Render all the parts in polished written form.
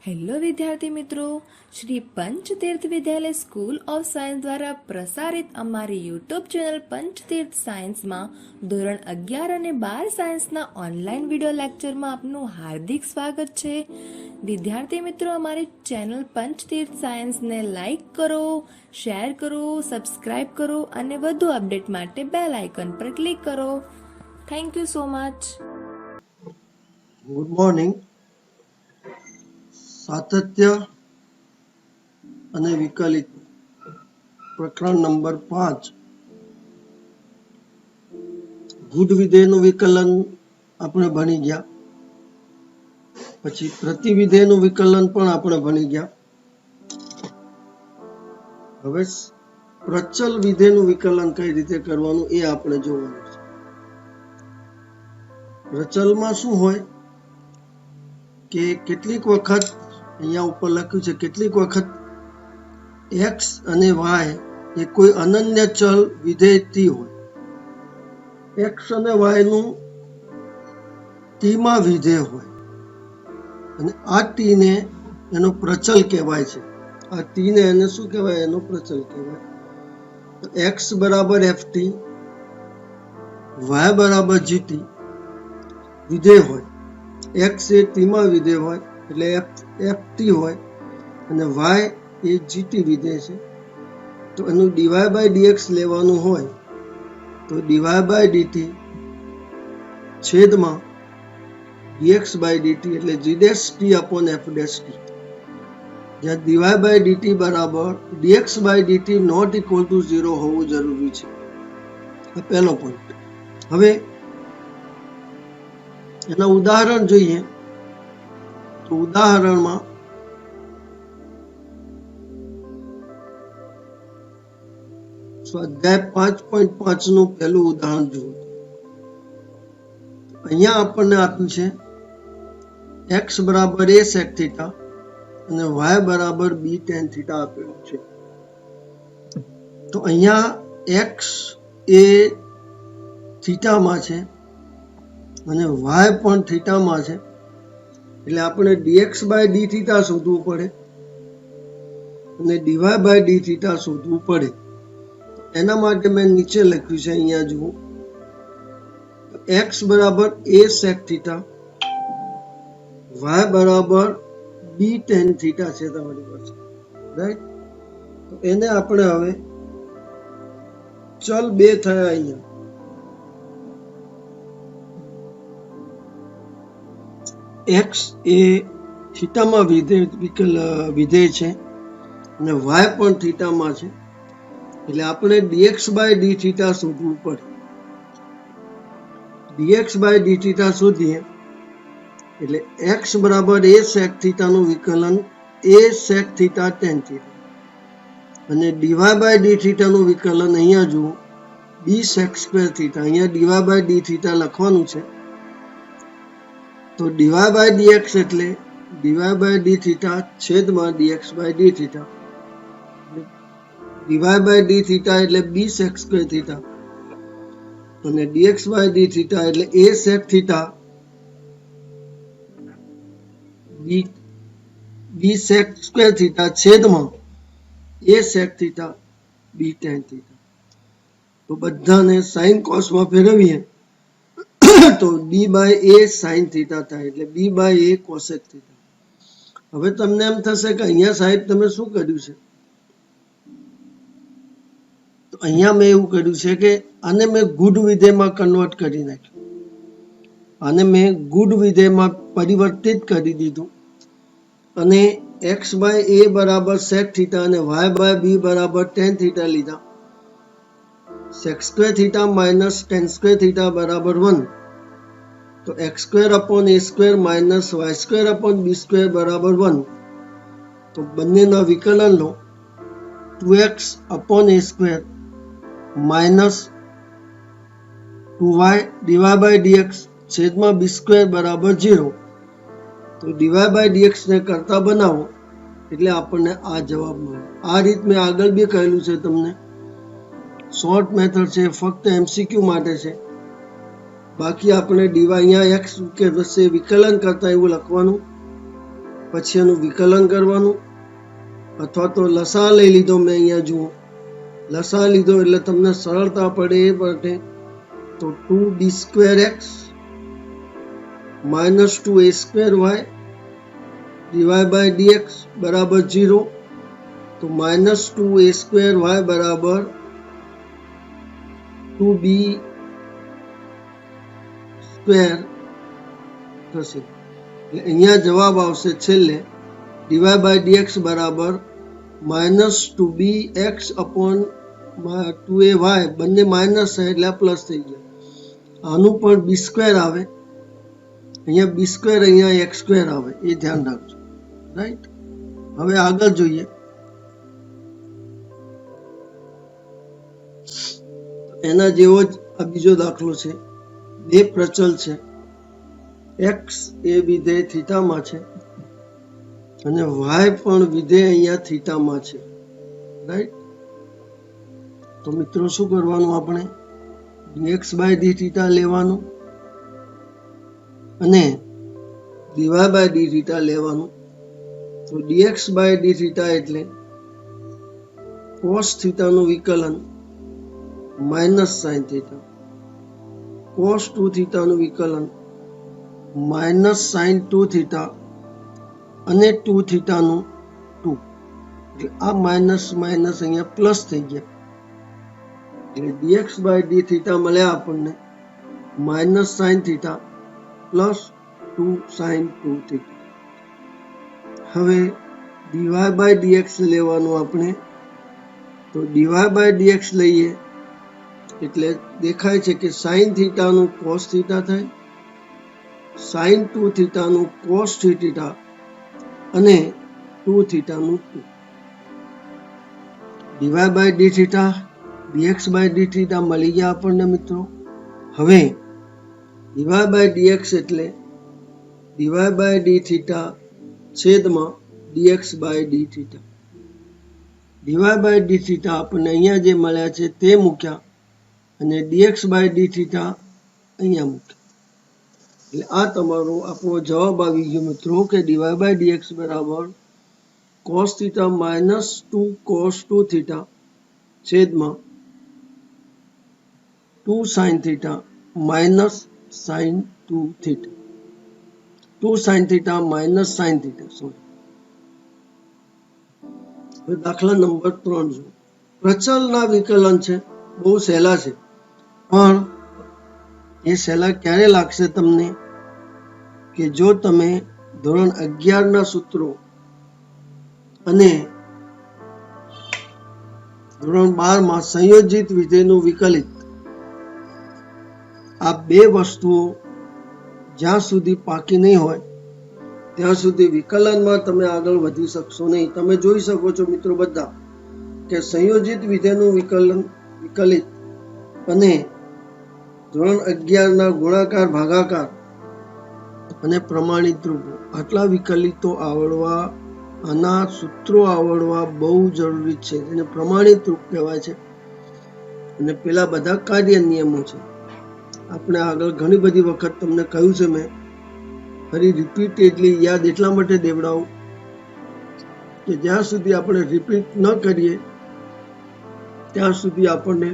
Hello વિદ્યાર્થી મિત્રો, શ્રી પંચતીર્થ વિદ્યાલય school of science દ્વારા પ્રસારિત અમારી યુટ્યુબ ચેનલ પંચતીર્થ સાયન્સમાં ધોરણ 11 અને 12 સાયન્સના ઓનલાઈન વિડીયો લેક્ચરમાં આપનું હાર્દિક સ્વાગત છે. વિદ્યાર્થી મિત્રો, અમારી ચેનલ પંચતીર્થ સાયન્સને લાઈક કરો, શેર કરો, સબસ્ક્રાઇબ કરો અને વધુ અપડેટ માટે બેલ આઇકન પર ક્લિક કરો. Thank you so much. Good morning. સાતત્ય અને વિકલિત પ્રકરણ નંબર 5. ગુડ વિધેયનું વિકલન આપણે ભણી ગયા. પછી પ્રતિવિધેયનું વિકલન પણ આપણે ભણી ગયા. હવે પ્રચલ વિધેયનું વિકલન કઈ રીતે કરવાનું એ આપણે જોવાનું છે. પ્રચલમાં શું હોય કે કેટલીક વખત અહીંયા ઉપર લખ્યું છે, કેટલીક વખત x અને y એ કોઈ અનન્ય ચલ વિધેય t હોય. x અને y નું t માં વિધેય હોય અને આ t ને એનો પ્રચલ કહેવાય છે. આ t ને એને શું કહેવાય? એનો પ્રચલ કહેવાય. x બરાબર ft, y બરાબર gt વિધેય હોય. x એ t માં વિધેય હોય એટલે ft હોય અને y એ gt વિધેય છે. તો એનું dy by dx લેવાનું હોય તો dy by dt છેદમાં dx by dt એટલે g dash t upon f dash t, જ્યાં dy by dt બરાબર dx by dt not equal to 0 હોવું જરૂરી છે. આ પહેલો પોઈન્ટ. હવે એના ઉદાહરણ જોઈએ તો ઉદાહરણમાં સ્વાધ્યાય 5.5 નું પહેલું ઉદાહરણ જુઓ. અહીંયા આપણને આપ્યું છે x બરાબર a sec થીટા અને y બરાબર b tan થીટા આપેલું છે. તો અહીંયા x એ થીટામાં છે અને y પણ થીટામાં છે એટલે આપણે dx by d થીટા શોધવું પડે અને dy by d થીટા શોધવું પડે. એના માટે મેં નીચે લખ્યું છે, અહીંયા જુઓ, x બરાબર a sec થીટા, y બરાબર b tan થીટા છે તમારી પાસે, રાઈટ? તો એને આપણે હવે ચલ બે થયા અહીંયા. x એ થીટામાં વિધેય છે અને y પણ થીટામાં છે એટલે આપણે dx by d થીટા શોધવું પડે. dx by d થીટા શોધીએ એટલે x બરાબર a sec થીટાનું વિકલન a sec theta tan theta અને dy by d થીટાનું વિકલન અહીંયા જુઓ b sec સ્ક્વેર થીટા. અહીંયા dy by d થીટા લખવાનું છે તો dy by dx એટલે dy by d થીટા છેદમાં dx by d theta. dy by d theta એટલે b sec સ્ક્વેર થીટા અને dx by d થીટા એટલે a sec theta b sec square theta છેદમાં a sec theta b tan theta. તો બધાને sin cos માં ફેરવીએ તો b by a sin theta થાય એટલે b by a cosec theta. હવે તમને એમ થશે કે અહીંયા સાહેબ તમે શું કર્યું છે? તો અહીંયા મેં એવું કર્યું છે કે આને મેં ગુડ વિધેયમાં કન્વર્ટ કરી નાખ્યું. આને મેં ગુડ વિધેયમાં પરિવર્તિત કરી દીધું અને x by a બરાબર sec થીટા અને y by b બરાબર tan થીટા લીધા. sec square theta minus tan square theta બરાબર 1. તો x square upon a square minus y square upon b square બરાબર 1. તો બંનેના વિકલન લો 2x upon a square minus 2y dy by dx છેદમાં b square બરાબર 0. તો dy by dx ને કરતા બનાવો એટલે આપણને આ જવાબ મળે. આ રીત મેં આગળ બી કહેલું છે તમને, શોર્ટ મેથડ છે, ફક્ત MCQ માટે છે. બાકી આપણે dy અહીંયા x કે વિકલન કરતા એવું લખવાનું પછી એનું વિકલન કરવાનું, અથવા તો લસા લઈ લીધો મેં અહીંયા જુઓ, લસા લીધો એટલે તમને સરળતા પડે એ માટે તો 2b² x - 2a² y dy/dx બરાબર 0, તો -2a² y બરાબર 2b² થશે. એટલે અહીંયા જવાબ આવશે છેલ્લે dy/dx બરાબર -2bx/2ay, બંને માઇનસ છે એટલે પ્લસ થઈ ગયા. આનું પણ b² આવે, અહીંયા b², અહીંયા x² આવે, એ ધ્યાન રાખજો. રાઈટ, હવે આગળ જોઈએ. એના જેવો જ આ બીજો દાખલો છે. બે પ્રચલ છે, x એ વિધેય થીટામાં છે અને y પણ વિધેય અહીંયા થીટામાં છે. રાઈટ, તો મિત્રો શું કરવાનું, આપણે dx/dθ લેવાનું અને dy/dθ લેવાનું. તો dx/dθ એટલે cos થીટાનું વિકલન માઇનસ સાઇન થીટા, cos 2 થીટાનું વિકલન માઇનસ સાઇન 2 થીટા અને 2 થીટાનું 2. એટલે આ માઇનસ માઇનસ અહીંયા પ્લસ થઈ ગયા. એટલે dx/dθ મળ્યા આપણને minus sine theta plus 2 sine 2 theta. હવે dy/dx લેવાનું આપણે, તો dy/dx લઈએ એટલે દેખાય છે કે સાઇન થીટાનું કોસ થીટા થાય, સાઇન 2 થીટાનું કોસ થીટા અને 2 થીટાનું 2. dy/dθ dx/dθ મળી ગયા આપણને મિત્રો. હવે dy/dx એટલે dy/dθ છેદમાં dx/dθ. dy/dθ આપણને અહીંયા જે મળ્યા છે તે મૂક્યા અને dx/dθ અહીંયા મૂક્યા. એટલે આ તમારો આપણો જવાબ આવી ગયો મિત્રો કે dy/dx બરાબર cos θ minus 2 cos 2 થીટા છેદમાં 2 sin θ minus sin 2 theta, 2 sin θ minus sin θ. Sorry. હવે દાખલા નંબર 3 જો. પ્રચલના વિકલન છે, બહુ સહેલા છે, પણ એ સહેલા ક્યારે લાગશે તમને કે જો તમે ધોરણ 11 ના સૂત્રો અને ધોરણ 12 માં સંયોજિત વિધેયનું વિકલિત, આ બે વસ્તુઓ જ્યાં સુધી પાકી નહીં હોય ત્યાં સુધી વિકલનમાં તમે આગળ વધી શકશો નહીં. તમે જોઈ શકો છો મિત્રો બધા કે સંયોજિત વિધેયનું વિકલિત અને ધોરણ 11 ના ગુણાકાર ભાગાકાર અને પ્રમાણિત રૂપો, આટલા વિકલિતો આવડવા, આના સૂત્રો આવડવા બહુ જરૂરી છે. એને પ્રમાણિત રૂપ કહેવાય છે. અને પેલા બધા કાર્ય નિયમો છે. આપણે આગળ ઘણી બધી વખત તમને કહ્યું છે, મેં ફરી રિપીટેડલી યાદ એટલા માટે દેવડાવું કે જ્યાં સુધી આપણે રિપીટ ન કરીએ ત્યાં સુધી આપણને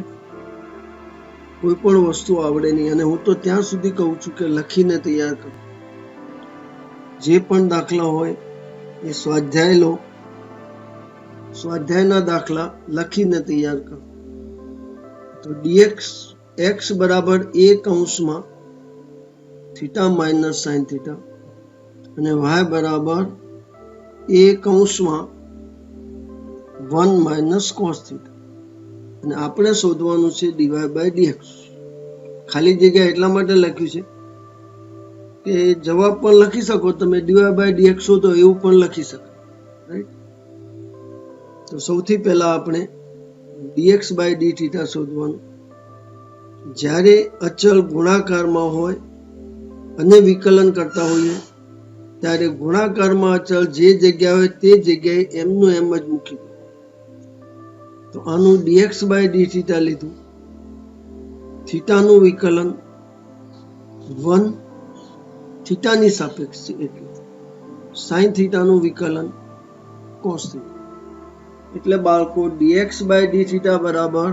કોઈ પણ વસ્તુ આવડે નહીં. અને હું તો ત્યાં સુધી કહું છું કે લખીને તૈયાર કરો. જે પણ દાખલા હોય એ સ્વાધ્યાય લો, સ્વાધ્યાયના દાખલા લખીને તૈયાર કરો. તો dx x બરાબર a કૌંસમાં થીટા માઇનસ સાઇન થીટા અને y બરાબર a કૌંસમાં 1 માઇનસ કોસ થીટા. અને આપણે શોધવાનું છે dy/dx. ખાલી જગ્યા એટલા માટે લખ્યું છે કે જવાબ પણ લખી શકો તમે, dy/dx શોધો એવું પણ લખી શકો. રાઈટ, તો સૌથી પહેલા આપણે dx/dθ શોધવાનું. જ્યારે અચળ ગુણાકારમાં હોય અને વિકલન કરતા હોઈએ ત્યારે ગુણાકારમાં અચળ જે જગ્યા હોય તે જગ્યાએ એમનું એમ જ મૂકી દો. તો આનું dx/dθ લીધું, થીટાનું વિકલન 1 થીટાની સાપેક્ષ છે એટલે સાઇન થીટાનું વિકલન કોસ થીટા. એટલે બાળકો dx બાય ડી થીટા બરાબર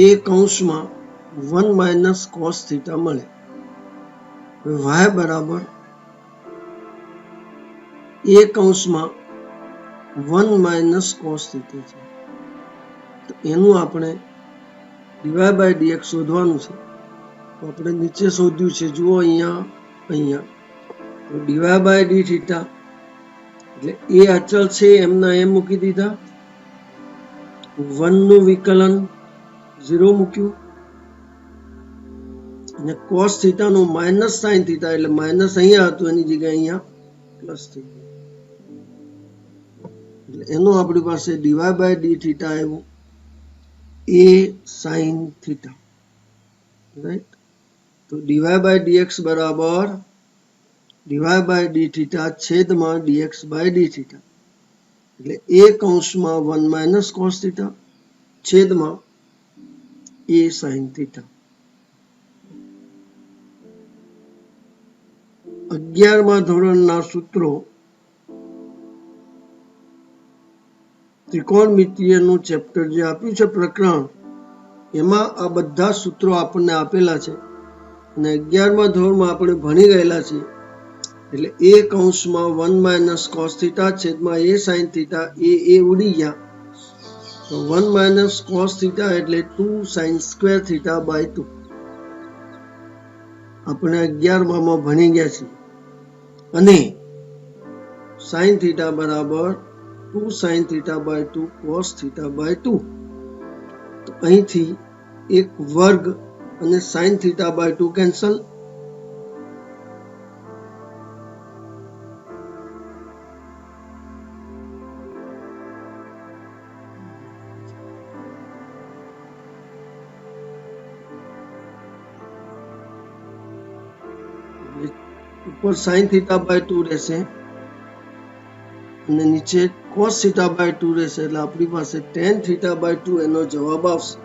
a કૌંસમાં 1 માઇનસ કોસ થીટા મળે. y બરાબર a કૌંસમાં 1 માઇનસ કોસ થીટા છે. તો એનું આપણે dy બાય dx શોધવાનું છે. તો આપણે નીચે શોધ્યું છે, જુઓ અહીંયા dy બાય ડી થીટા એટલે એ અચળ છે એમના એમ મૂકી દીધા, 1 નું વિકલન 0 મૂક્યું અને કોસ થીટા નું માઇનસ સાઇન થીટા એટલે માઇનસ અહીંયા હતું એની જગ્યાએ અહીંયા પ્લસ થઈ ગયું. એટલે એનું આપણી પાસે dy બાય ડી થીટા આવ્યું a સાઇન થીટા, રાઈટ. તો dy બાય dx બરાબર dy બાય ડી થીટા છેદમાં dx બાય ડી થીટા એટલે a કૌંસમાં 1 માઇનસ કોસ થીટા છેદમાં a સાઇન થીટા. 11મા ધોરણના સૂત્રો ત્રિકોણમિતિયનું ચેપ્ટર જે આપ્યું છે પ્રકરણ, એમાં આ બધા સૂત્રો આપણને આપેલા છે અને 11મા ધોરણમાં આપણે ભણી ગયેલા છીએ. એટલે a કૌંસમાં 1 માઇનસ કોસ થીટા છેદમાં a સાઇન થીટા એ ઉડી ગયા. તો 1 માઇનસ કોસ થીટા એટલે 2 સાઇન સ્ક્વેર થીટા બાય 2 આપણે 11માં ભણી ગયા છીએ. અને સાઇન થીટા બરાબર 2 sine theta by 2 cos theta by 2. તો અહીંથી એક વર્ગ અને સાઇન થીટા બાય 2 કેન્સલ. ઉપર સાઇન થીટા બાય 2 રહેશે અને નીચે કોસ થીટા બાય 2 રહેશે. એટલે આપણી પાસે ટેન થીટા બાય 2 એનો જવાબ આવશે.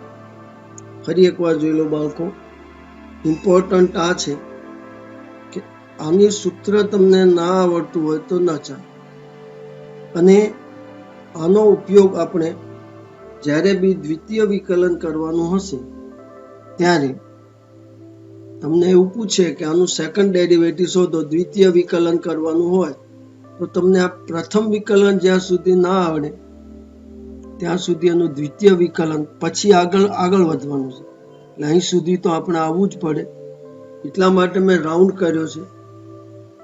ફરી એકવાર જોઈ લો બાળકો, ઇમ્પોર્ટન્ટ આ છે કે આની સૂત્ર તમને ના આવડતું હોય તો ના ચાલે. અને આનો ઉપયોગ આપણે જ્યારે બી દ્વિતીય વિકલન કરવાનું હશે ત્યારે તમને એવું પૂછે કે આનું સેકન્ડ ડેરિવેટિવ શોધો, દ્વિતીય વિકલન કરવાનું હોય તો તમને આ પ્રથમ વિકલન જ્યાં સુધી ના આવડે ત્યાં સુધી એનું દ્વિતીય વિકલન, પછી આગળ વધવાનું છે. એટલે અહીં સુધી તો આપણે આવવું જ પડે. એટલા માટે મેં રાઉન્ડ કર્યો છે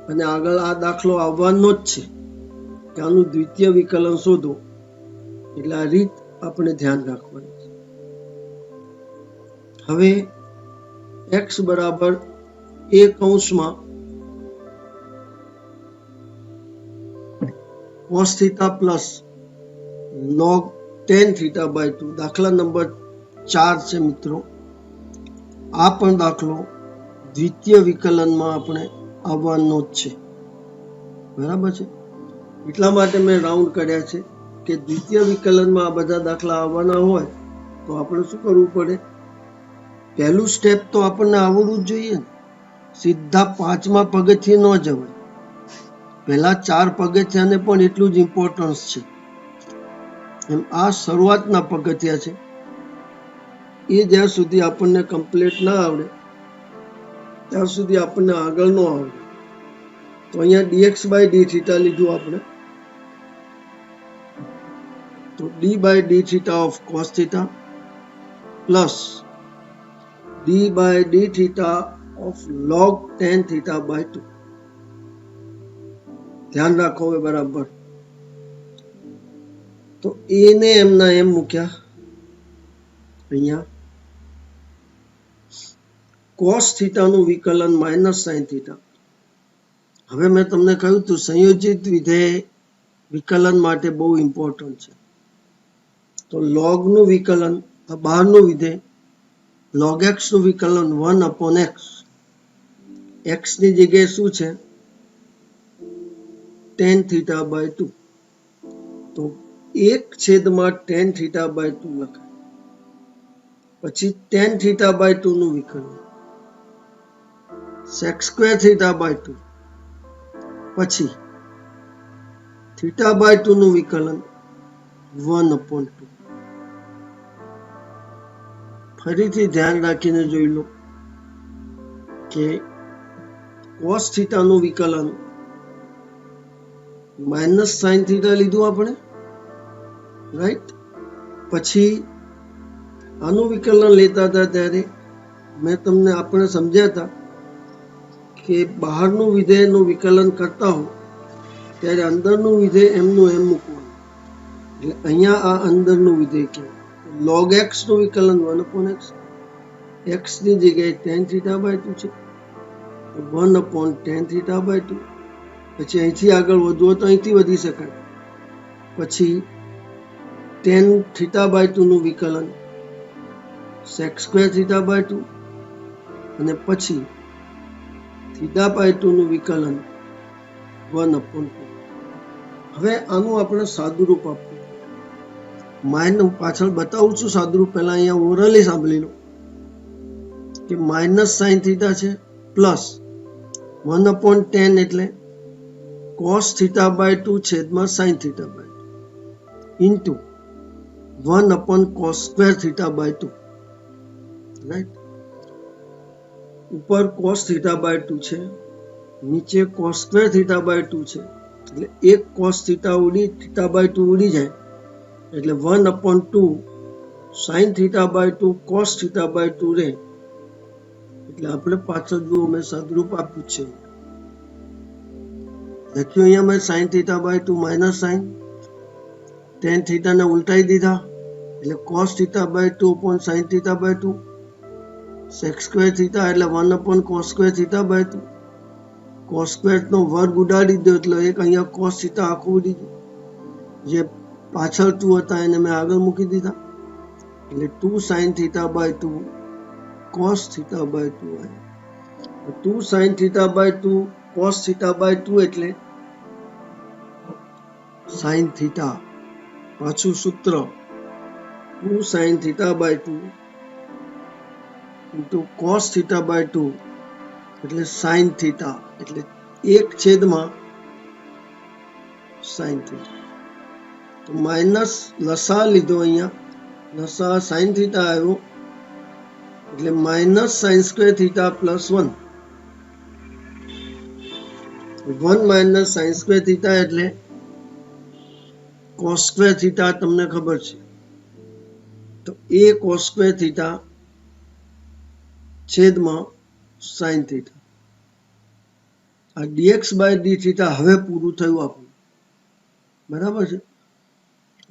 અને આગળ આ દાખલો આવવાનો જ છે કે આનું દ્વિતીય વિકલન શોધો. એટલે આ રીત આપણે ધ્યાન રાખવાની છે. હવે x બરાબર a કૌંસમાં cos theta plus log tan theta by 2 દાખલા નંબર 4 છે મિત્રો. આ પણ દાખલો દ્વિતીય વિકલનમાં આપણે આવવાનો જ છે, બરાબર છે. એટલા માટે મેં રાઉન્ડ કર્યા છે કે દ્વિતીય વિકલનમાં આ બધા દાખલા આવવાના હોય તો આપણે શું કરવું પડે, પહેલું સ્ટેપ તો આપણને આવડવું જ જોઈએ ને. સીધા 5મા પગથિયે ન જવાય, પહેલા 4 પગથિયાને પણ એટલું જ ઇમ્પોર્ટન્સ છે. એમ આ શરૂઆતના પગથિયા છે, એ જ્યાં સુધી આપણને કમ્પ્લીટ ના આવડે ત્યાં સુધી આપણને આગળ ન આવડે. તો અહીંયા dx બાય ડી થીટા લીધું આપણે, તો d by d theta of cos theta plus d by d theta of log tan theta by 2. ધ્યાન રાખો હવે બરાબર. તો a ને એમના એમ મૂક્યા અહીંયા. કોસ થીટાનું વિકલન માઇનસ સાઇન થીટા. હવે મેં તમને કહ્યું હતું સંયોજિત વિધેય વિકલન માટે બહુ ઇમ્પોર્ટન્ટ છે. તો log નું વિકલન, આ બહારનું વિધેય, log x નું વિકલન 1/x. x ની જગ્યાએ શું છે, tan થીટા બાય 2. તો 1/tan થીટા બાય 2 લખાય. પછી tan થીટા બાય 2 નું વિકલન sec સ્ક્વેર થીટા બાય 2 પછી θ/2 નું વિકલન 1/2. ફરીથી ધ્યાન રાખીને જોઈ લો કે cos θ નું વિકલન -sin θ લીધું આપણે, રાઈટ. પછી આનું વિકલન લેતા હતા ત્યારે મેં તમને આપણે સમજ્યા હતા કે બહારનું વિધેયનું વિકલન કરતા હો ત્યારે અંદરનું વિધેય એમનું એમ મૂકવાનું. એટલે અહીંયા આ અંદરનું વિધેય કહેવાય. log x નું વિકલન 1/x, x ની જગ્યાએ tan θ/2 છે, 1/tan θ/2. પછી અહીંથી આગળ વધવો તો અહીંથી વધી શકાય. પછી tan θ/2 નું વિકલન sec² θ/2 અને પછી θ/2 નું વિકલન 1/2. હવે આનું આપણે સાદુરૂપ આપવું. હું પાછળ બતાવું છું સાદુરૂપ, પહેલા અહીંયા ઓરલી સાંભળી લો કે -sin θ છે પ્લસ 1/tan એટલે cos θ/2 છેદમાં sin θ/2 ઇન્ટુ 1/cos² θ/2, રાઈટ. ઉપર cos θ/2 છે, નીચે cos² θ/2 છે, એટલે એક cos θ/2 ઉડી જાય એટલે 1/2 sin θ/2 cos θ/2 રહે. એટલે આપણે પાછળ જુઓ મેં સાદુરૂપ આપ્યું છે, લખ્યું અહીંયા મેં sin θ/2 માઇનસ sin tan θ ને ઉલટાઈ દીધા એટલે cos θ/2 sin θ/2, sec² એટલે 1/cos² θ/2. cos² નો વર્ગ ઉડાડી દો એટલે એક અહીંયા cos θ આખું ઉડી ગયું. જે પાછળ 2 હતા એને મેં આગળ મૂકી દીધા એટલે 2 sin θ/2 cos θ/2. 2 sin θ/2 cos θ/2 એટલે sin θ. પાછું સૂત્ર 2 sin θ/2 into cos θ/2 એટલે sin θ, એટલે એક છેદમાં sin θ. તો માઇનસ લસા લીધો, અહીંયા લસા sin θ આવ્યો એટલે -sin² θ પ્લસ 1. 1 - sin² θ એટલે cos² θ તમને ખબર છે, તો a cos² θ છેદમાં sin θ. આ dx/dθ હવે પૂરું થયું આપણું, બરાબર છે.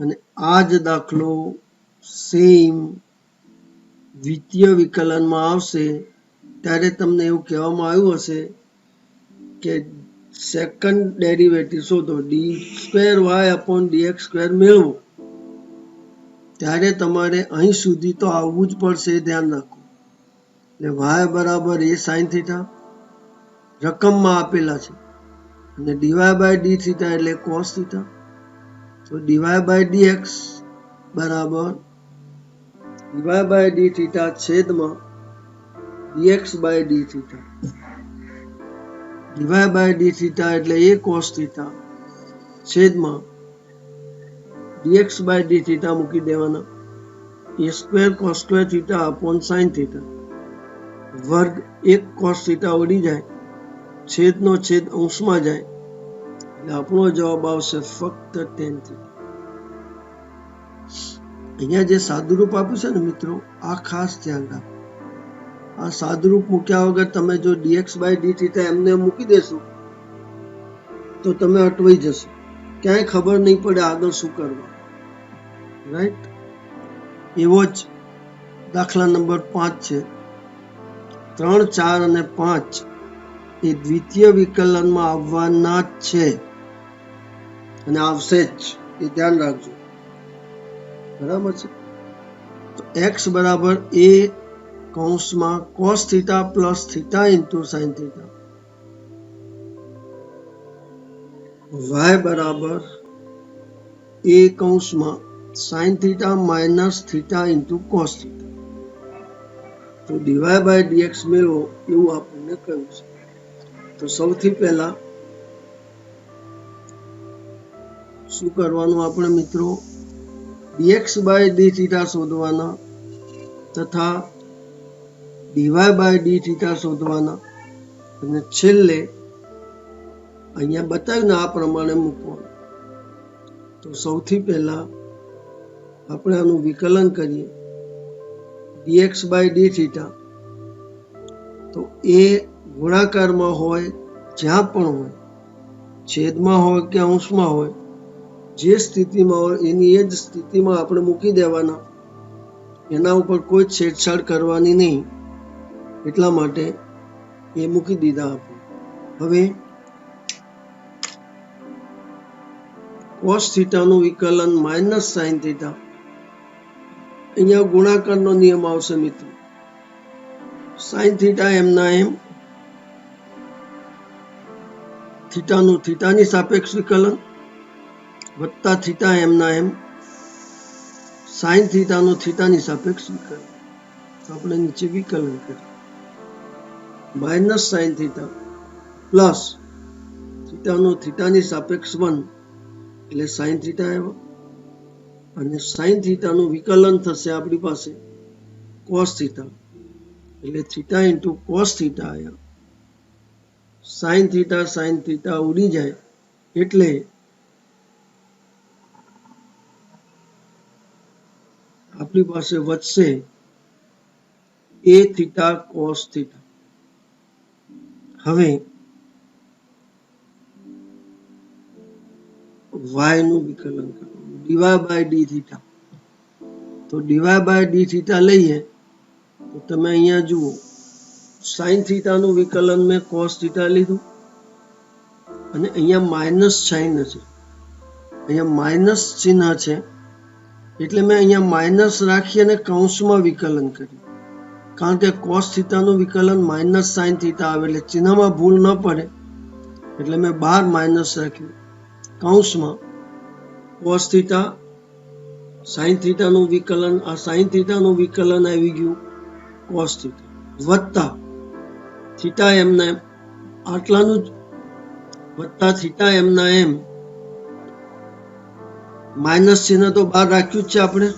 અને આ જ દાખલો સેમ દ્વિતીય વિકલનમાં આવશે ત્યારે તમને એવું કહેવામાં આવ્યું હશે કે સેકન્ડ ડેરિવેટિવ શોધો, d²y/dx² મેળવો. ત્યારે તમારે અહીં સુધી તો આવવું જ પડશે, ધ્યાન રાખો. એટલે y બરાબર a sin θ રકમમાં આપેલા છે અને dy/dθ એટલે cos θ. તો dy/dx બરાબર dy/dθ છેદમાં dx/dθ. dy/dθ એટલે a cos θ છેદમાં dx/dθ મૂકી દેવાના, a² cos² θ sin θ. વર્ગ એક cos θ ઉડી જાય, છેદનો છેદ અંશમાં જાય એટલે આપણો જવાબ આવશે ફક્ત tan θ. અહીંયા જે સાદુરૂપ આપ્યું છે ને મિત્રો, આ ખાસ ધ્યાન રાખો. આ સાદુરૂપ મૂક્યા વગર તમે જો dx/dθ એમને મૂકી દેશો તો તમે અટવાઈ જશો, ક્યાંય ખબર નહીં પડે આગળ શું કરવા, રાઈટ. એવો જ દાખલા નંબર 5 છે. 3, 4 અને 5 એ દ્વિતીય વિકલનમાં આવવાના જ છે અને આવશે જ, એ ધ્યાન રાખજો, બરાબર છે. તો x બરાબર a કૌંસમાં cos θ plus θ into sin θ, y બરાબર a કૌંસમાં sin θ માઇનસ θ ઇન્ટુ cos θ. તો dy/dx મેળવો એવું આપણને કહ્યું છે. તો સૌથી પહેલા શું કરવાનું આપણે મિત્રો? dx by d theta શોધવાના તથા dy by d theta શોધવાના અને છેલ્લે અહીંયા બતાવ્યું આ પ્રમાણે મૂકવાનું. તો સૌથી પહેલા આપણે આનું વિકલન કરીએ. dx by d theta તો એ ગુણાકારમાં હોય, જ્યાં પણ હોય, છેદમાં હોય કે અંશમાં હોય, જે સ્થિતિમાં હોય એની એ જ સ્થિતિમાં આપણે મૂકી દેવાના. એના ઉપર કોઈ છેડછાડ કરવાની નહીં, એટલા માટે એ મૂકી દીધા આપણે. હવે cos થીટાનું વિકલન માઇનસ સાઇન થીટા, અહીંયા ગુણાકારનો નિયમ આવશે મિત્રો. સાઇન થીટા એમના એમ, થીટાનું થીટાની સાપેક્ષ વિકલન વત્તા થીટા એમના એમ સાઇન થીટાનું થીટાની સાપેક્ષ વિકલન. તો આપણે નીચે વિકલન કરીએ. માઇનસ સાઇન થીટા પ્લસ થીટાનું થીટાની સાપેક્ષ 1 એટલે સાઇન થીટા આવ્યો, અને સાઇન થીટાનું વિકલન થશે આપણી પાસે કોસ થીટા એટલે થીટા ઇન્ટુ કોસ થીટા આવ્યા. સાઇન થીટા ઉડી જાય એટલે આપણી પાસે વધશે a થીટા કોસ થીટા. હવે y નું વિકલન કરવાનું dy by d થીટા. તો dy by d થીટા લઈએ તો તમે અહીંયા જુઓ, સાઇન થીટાનું વિકલન મેં કોસ થીટા લીધું અને અહીંયા માઇનસ સાઇન છે, અહીંયા માઇનસ ચિહ્ન છે એટલે મેં અહીંયા માઇનસ રાખી અને કૌંસમાં વિકલન કર્યું. કારણ કે કોસ થીટાનું વિકલન માઇનસ સાઇન થીટા આવે એટલે ચિહ્નમાં ભૂલ ન પડે એટલે મેં બહાર માઇનસ રાખ્યું. કૌંસમાં કોસ થીટા સાઇન થીટાનું વિકલન, આ સાઇન થીટાનું વિકલન આવી ગયું કોસ થીટા વત્તા થીટા એમના એમ, આટલાનું જ વત્તા થીટા એમના એમ, માઇનસ ચિહ્ન તો બહાર રાખ્યું જ છે આપણે,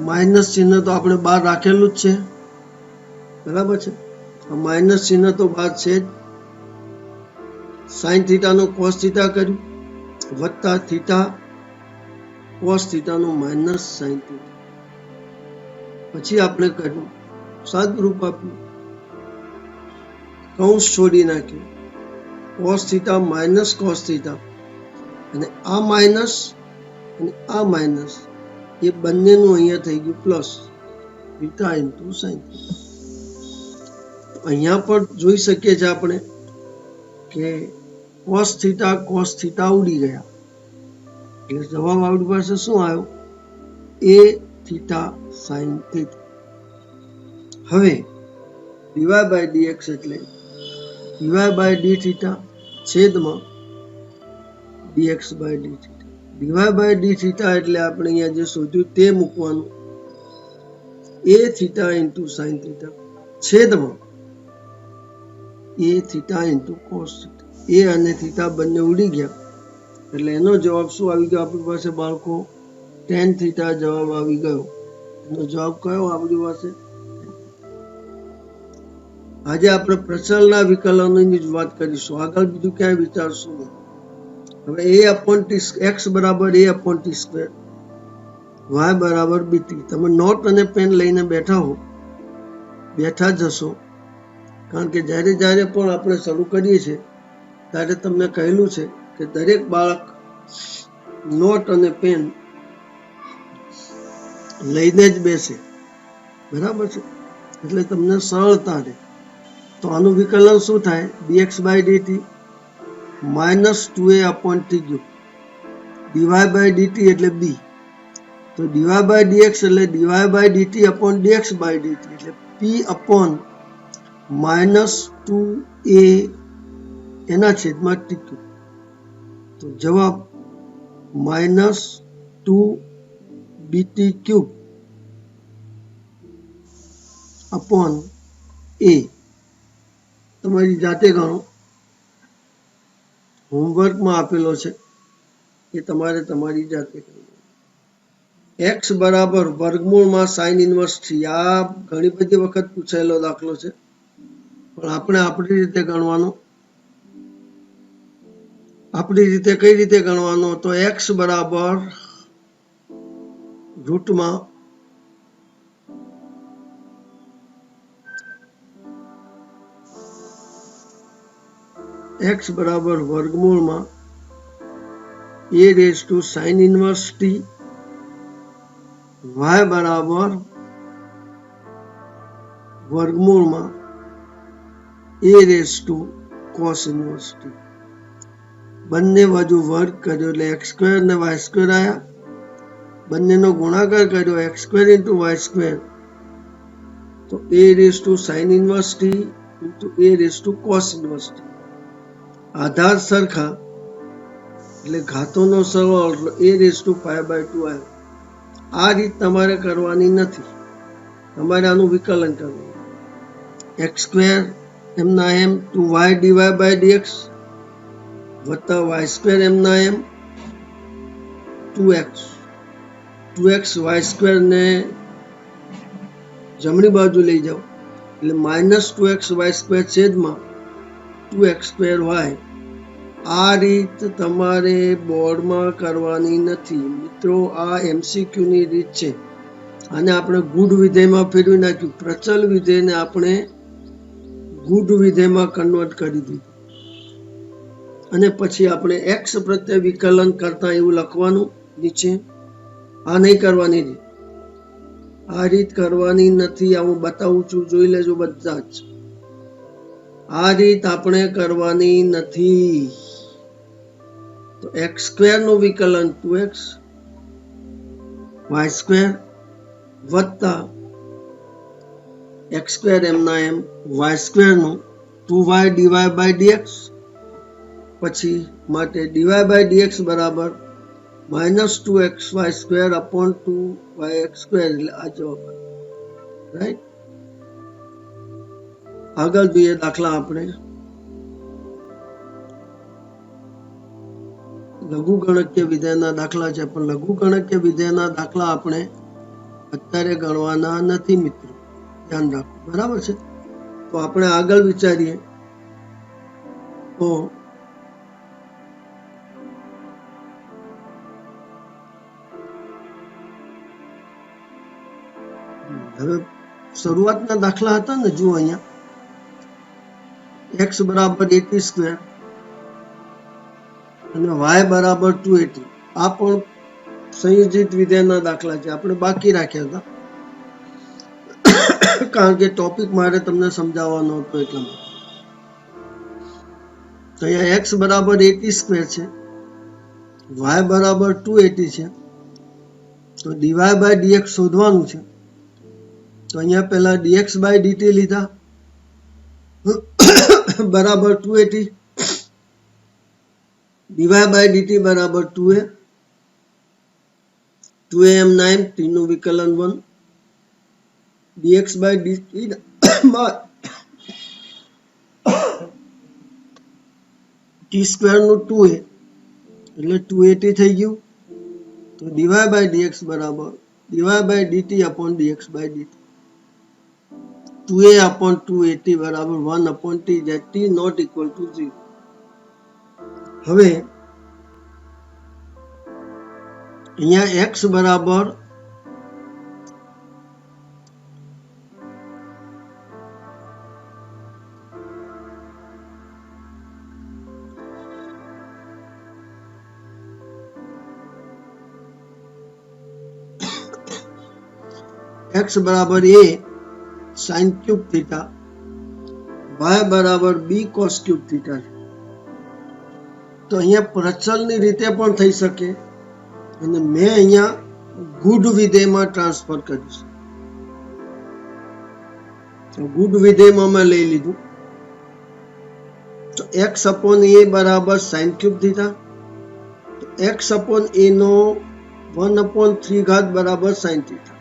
માઇનસ ચિહ્ન તો આપણે બહાર રાખેલું જ છે, બરાબર છે. માઇનસ ચિહ્ન તો બહાર છે જ. સાઇન થીટાનું કોસ થીટા કર્યું વત્તા થીટા કોસ થીટાનું માઇનસ સાઇન થીટા. પછી આપણે કર્યું સાદુરૂપ આપ્યું, કૌંસ છોડી નાખ્યું, cos theta minus cos theta, અને આ માઇનસ અને આ માઇનસ એ બંનેનું અહીંયા થઈ ગયું plus theta into sine theta. અહીંયા પણ જોઈ શકીએ છીએ આપણે કે કોસ થીટા ઉડી ગયા એટલે જવાબ આપણી પાસે શું આવ્યો? a theta sine theta. હવે dy by dx એટલે dy by d થીટા છેદમાં dx by d theta. dy by d theta એટલે આપણે અહીંયા જે શોધ્યું તે મૂકવાનું, a theta into sine theta છેદમાં a theta into cos theta. a અને થીટા બંને ઉડી ગયા એટલે એનો જવાબ શું આવી ગયો આપણી પાસે બાળકો? tan થીટા જવાબ આવી ગયો. એનો જવાબ કયો આપણી પાસે? આજે આપણે પ્રચલના વિકલનોની જ વાત કરીશું, આગળ બીજું ક્યાંય વિચારશું નહીં. હવે x બરાબર a/t સ્ક્વેર, y બરાબર bt. તમે નોટ અને પેન લઈને બેઠા જશો, કારણ કે જ્યારે જ્યારે પણ આપણે શરૂ કરીએ છીએ ત્યારે તમને કહેલું છે કે દરેક બાળક નોટ અને પેન લઈને જ બેસે, બરાબર છે, એટલે તમને સરળતા રહે. તો આનું વિકલન શું થાય? dx by dt minus 2a/t cube, dy by dt એટલે b, તો dy by dx એટલે dy by dt upon dx by dt એટલે p upon minus 2a એના છેદમાં t ક્યુબ. તો જવાબ minus 2bt cube upon a. તમારી જાતે ગણો, હોમવર્કમાં આપેલો છે એ તમારે તમારી જાતે કરવાનો. એક્સ બરાબર વર્ગમૂળમાં સાઇન ઇન્વર્સ થી. આ ઘણી બધી વખત પૂછાયેલો દાખલો છે, પણ આપણે આપણી રીતે ગણવાનો. આપણી રીતે કઈ રીતે ગણવાનો? તો એક્સ બરાબર રૂટમાં એક્સ બરાબર વર્ગમૂળમાં a raise to sine inverse t, y બરાબર વર્ગમૂળમાં a raise to cos inverse t. બંને બાજુ વર્ગ કર્યો એટલે એક્સ સ્ક્વેર ને વાય સ્ક્વેર આવ્યા. બંનેનો ગુણાકાર કર્યો x square into y square, તો a raise to sine inverse t into a raise to cos inverse t. આધાર સરખા એટલે ઘાતોનો સરવાળો a raise to pi by 2 આવ્યો. આ રીત તમારે કરવાની નથી, તમારે આનું વિકલન કરવાનું. એક્સ સ્ક્વેર એમના એમ 2y dy બાય dx વત્તા વાય સ્ક્વેર એમના એમ 2x વાય સ્ક્વેર ને જમણી બાજુ લઈ જાઓ એટલે માઇનસ 2x વાય સ્ક્વેર છેદમાં 2x સ્ક્વેર વાય. આ રીત તમારે બોર્ડમાં કરવાની નથી મિત્રો, આ MCQ ની રીત છે. આને આપણે ગુડ વિધેયમાં ફેરવી નાખ્યું. પ્રચલ વિધેયને આપણે ગુડ વિધેયમાં કન્વર્ટ કરી દીધું અને પછી આપણે એક્સ પ્રત્યે વિકલન કરતા એવું લખવાનું નીચે. આ નહીં કરવાની રીત, આ રીત કરવાની નથી. આ હું બતાવું છું, જોઈ લેજો બધા જ. આ રીત આપણે કરવાની નથી. તો એક્સ સ્ક્વેર નું વિકલન 2x વાય સ્ક્વેર વત્તા એક્સ સ્ક્વેર એમના એમ વાય સ્ક્વેર નું 2y dy બાય dx, પછી માટે dy બાય dx બરાબર minus 2xy square upon 2yx square, એટલે આ જવાબ રાઈટ. આગળ જોઈએ દાખલા આપણે લઘુગણકીય વિધેયના દાખલા છે, પણ લઘુગણકીય વિધેયના દાખલા આપણે અત્યારે ગણવાના નથી મિત્રો, ધ્યાન રાખો, બરાબર છે. તો આપણે આગળ વિચારીએ તો હવે શરૂઆતના દાખલા હતા ને, જુઓ અહીંયા x બરાબર 80 સ્ક્વેર અને y બરાબર 280. આ પણ સંયોજિત વિધેયના દાખલા છે, આપણે બાકી રાખ્યા હતા કારણ કે ટોપિક મારે તમને સમજાવવાનો હતો એટલા માટે. તો અહીંયા x બરાબર 80 સ્ક્વેર છે, y બરાબર 280 છે, તો dy બાય dx શોધવાનું છે. તો અહીંયા પહેલા dx બાય dt લીધા બરાબર 280, dy બાય dt બરાબર 2a, 2a એમના એમ, t નું વિકલન 1, dx by dt t square નું 2a એટલે 280 થઈ ગયું. તો dy બાય dx બરાબર dy by dt upon dx by dt, 2a upon 280 બરાબર 1 upon t, that t not equal to 0. હવે અહીંયા x બરાબર x બરાબર a sin cube theta, y બરાબર b cos ક્યુબ થીટા. તો અહીંયા પ્રચલની રીતે પણ થઈ શકે અને મેં અહીંયા ગુડ વિધેયમાં ટ્રાન્સફર કર્યું છે. ગુડ વિધેયમાં મેં લઈ લીધું. તો x અપોન a બરાબર sin ક્યુબ થીટા, તો x અપોન a નો 1/3 ઘાત બરાબર sin theta,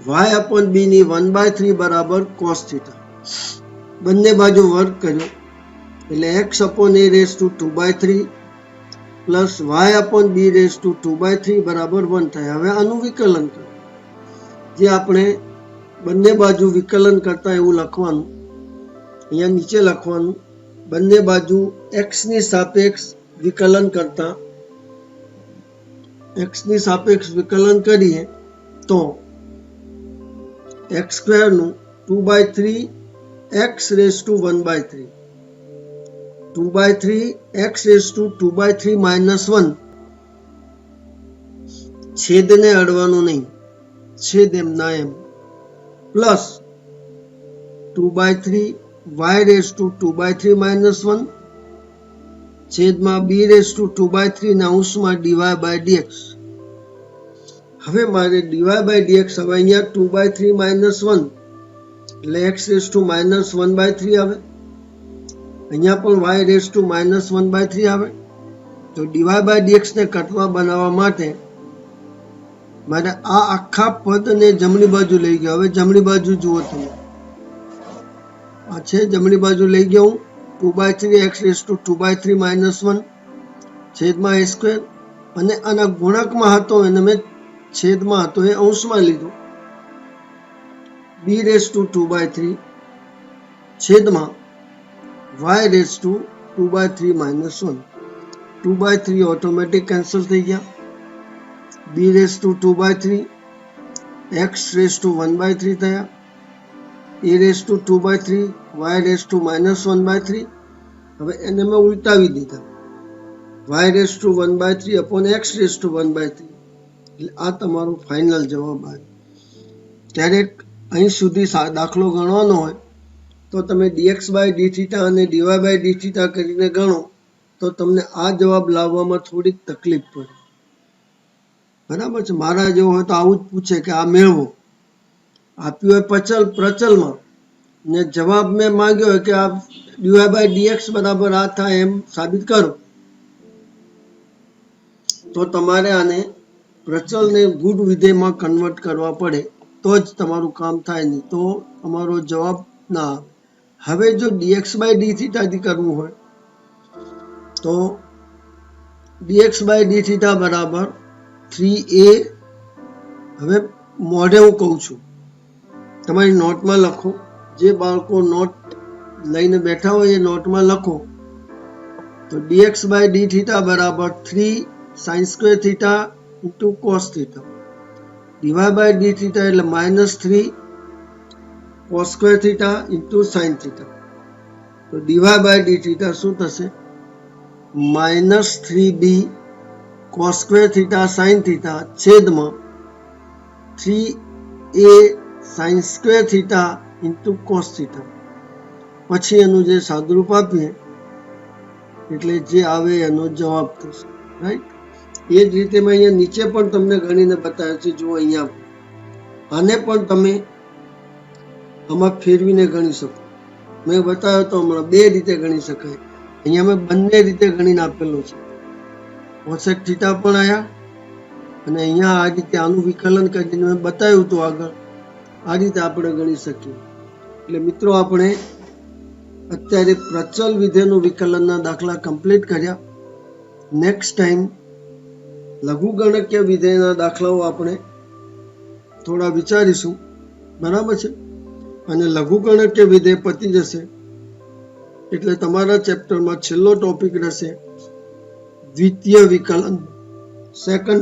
y upon b ની 1/3 બરાબર cos થીટા. બંને બાજુ વર્ગ કર્યો એટલે x upon a raised to 2/3 plus y upon b raised to 2/3 બરાબર 1 થાય. હવે આનું વિકલન કરો, જે આપણે બંને બાજુ વિકલન કરતા એવું લખવાનું. અહીંયા નીચે લખવાનું, બંને બાજુ x ની સાપેક્ષ વિકલન કરતા, x ની સાપેક્ષ વિકલન કરીએ તો x સ્ક્વેર નું 2/3 x raised to 1/3, 2/3 x raised to 2/3 minus 1, છેદને અડવાનું નહીં, છેદ એમના એમ, plus 2/3 y raised to 2/3 minus 1 છેદમાં b raised to 2/3 ના અંશમાં dy by dx. હવે મારે dy by dx હવે અહીંયા 2/3 minus 1 એટલે x raised to minus 1/3 આવે, અહીંયા પણ y raised to minus 1/3 આવે. તો dy by dx ને કટવા બનાવવા માટે મારે આ આખા પદને જમણી બાજુ લઈ ગયો. હવે જમણી બાજુ જુઓ તમે, આ છે જમણી બાજુ લઈ ગયો હું, 2/3 x raised to 2/3 minus 1 છેદમાં a સ્ક્વેર, અને આના ગુણકમાં હતો એને મેં છેદમાં હતો એ અંશમાં લીધો, b raised to 2/3 છેદમાં y raised to 2/3 minus 1. 2/3 automatic cancel થઈ ગયા, b raised to 2/3 x raised to 1/3 થયા, a raised to 2/3 y raised to minus 1/3. હવે એને મેં ઉલટાવી દીધા, y raised to 1/3 upon x raised to 1/3. એટલે આ તમારો ફાઇનલ જવાબ આવે. ક્યારેક અહીં સુધી દાખલો ગણવાનો હોય તો તમે dx by dθ અને dy by dθ કરીને ગણો તો તમને આ જવાબ લાવવામાં થોડીક તકલીફ પડે. બરાબર છે? મારા જેવો હોય તો આવું જ પૂછે કે આ મેળવો, આપ્યું હોય પ્રચલમાં ને જવાબ મેં માંગ્યો હોય કે આ dy by dx બરાબર આ થાય એમ સાબિત કરો, તો તમારે આને પ્રચલને ગુણ વિધેયમાં કન્વર્ટ કરવા પડે, તો જ તમારું કામ થાય, નહીં તો તમારો જવાબ ના આવે. હવે જો dx by dθ થી કરવું હોય તો dx by dθ બરાબર 3a. હવે મોઢે હું કહું છું, તમારી નોટમાં લખો, જે બાળકો નોટ લઈને બેઠા હોય એ નોટમાં લખો. તો dx by dθ બરાબર 3 sin square theta into cos theta, dy by dθ એટલે -3 cos square theta into sin theta. તો dy by dθ શું થશે? -3b cos square theta sin theta છેદમાં 3a sin square theta into cos theta. પછી એનું જે સાદુરૂપ આપીએ એટલે જે આવે એનો જવાબ થશે. રાઈટ? એ જ રીતે મેં અહીંયા નીચે પણ તમને ગણીને બતાવ્યું છે. જુઓ અહીંયા આને પણ તમે આમાં ફેરવીને ગણી શકો. મેં બતાવ્યો તો હમણાં બે રીતે ગણી શકાય. અહીંયા મેં બંને રીતે ગણીને આપેલો છે. કોસેક થીટા પણ આવ્યા અને અહીંયા આ રીતે આનું વિકલન કરીને મેં બતાવ્યું હતું આગળ. આ રીતે આપણે ગણી શકીએ. એટલે મિત્રો આપણે અત્યારે પ્રચલ વિધેયનું વિકલનના દાખલા કમ્પ્લીટ કર્યા. નેક્સ્ટ ટાઈમ લઘુગણકીય વિધેયના દાખલાઓ આપણે થોડા વિચારીશું. બરાબર છે? અને લઘુગણકીય વિધેય પતી જશે એટલે તમારા ચેપ્ટરમાં છેલ્લો ટોપિક રહેશે દ્વિતીય વિકલન, સેકન્ડ